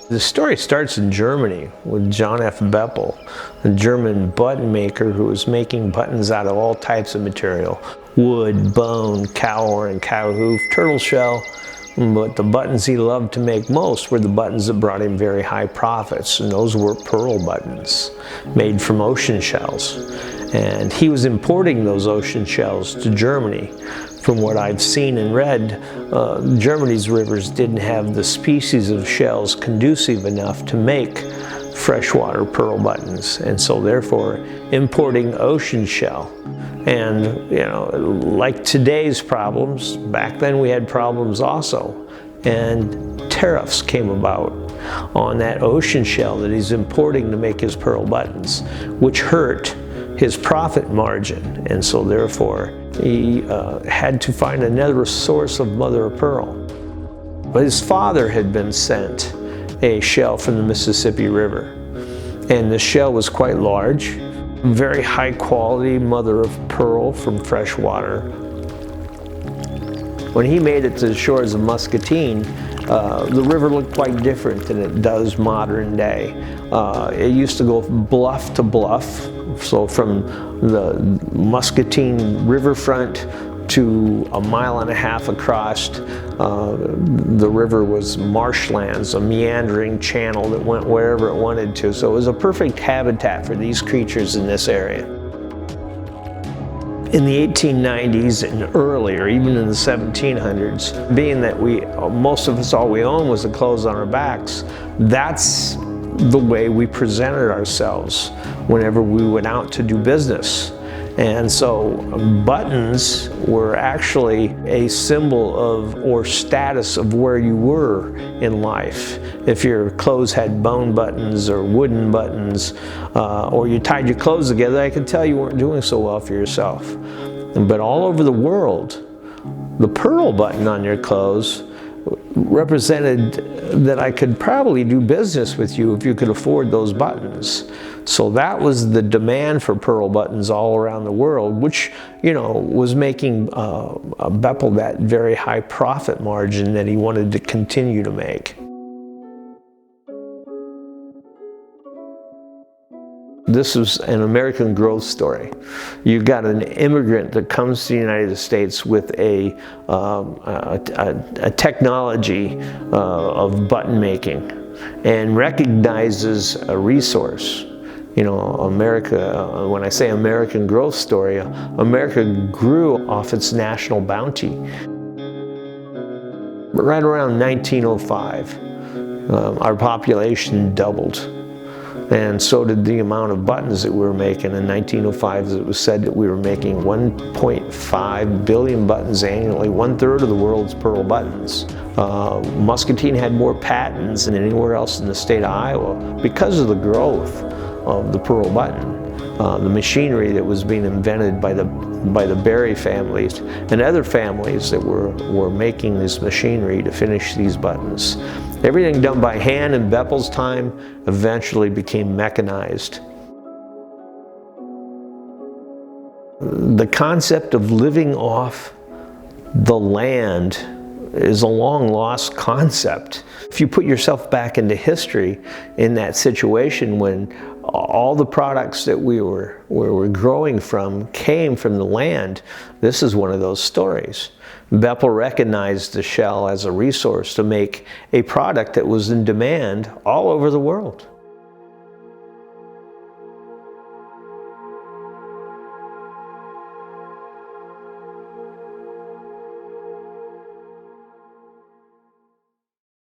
The story starts in Germany with John F. Boepple, a German button maker who was making buttons out of all types of material: wood, bone, cow horn, cow hoof, turtle shell. But the buttons he loved to make most were the buttons that brought him very high profits, and those were pearl buttons made from ocean shells. And he was importing those ocean shells to Germany. From what I've seen and read, Germany's rivers didn't have the species of shells conducive enough to make freshwater pearl buttons, and so therefore importing ocean shell. And you know, like today's problems, back then we had problems also, and tariffs came about on that ocean shell that he's importing to make his pearl buttons, which hurt his profit margin, and so therefore he had to find another source of mother of pearl. But his father had been sent a shell from the Mississippi River, and the shell was quite large, very high quality mother of pearl from fresh water. When he made it to the shores of Muscatine, the river looked quite different than it does modern day. It used to go bluff to bluff, so from the Muscatine riverfront to a mile and a half across, the river was marshlands, a meandering channel that went wherever it wanted to. So it was a perfect habitat for these creatures in this area. In the 1890s and earlier, even in the 1700s, being that most of us, all we owned was the clothes on our backs, that's the way we presented ourselves whenever we went out to do business. And so buttons were actually a symbol of, or status of, where you were in life. If your clothes had bone buttons or wooden buttons, or you tied your clothes together, I could tell you weren't doing so well for yourself. But all over the world, the pearl button on your clothes represented that I could probably do business with you if you could afford those buttons. So that was the demand for pearl buttons all around the world, which, you know, was making Boepple that very high profit margin that he wanted to continue to make. This is an American growth story. You've got an immigrant that comes to the United States with a technology of button making and recognizes a resource. You know, America, when I say American growth story, America grew off its national bounty. But right around 1905, our population doubled. And so did the amount of buttons that we were making. In 1905, it was said that we were making 1.5 billion buttons annually, 1/3 of the world's pearl buttons. Muscatine had more patents than anywhere else in the state of Iowa because of the growth of the pearl button. The machinery that was being invented by the Berry families and other families that were making this machinery to finish these buttons. Everything done by hand in Boepple's time eventually became mechanized. The concept of living off the land is a long lost concept. If you put yourself back into history in that situation when all the products that we were growing from came from the land, this is one of those stories. Boepple recognized the shell as a resource to make a product that was in demand all over the world.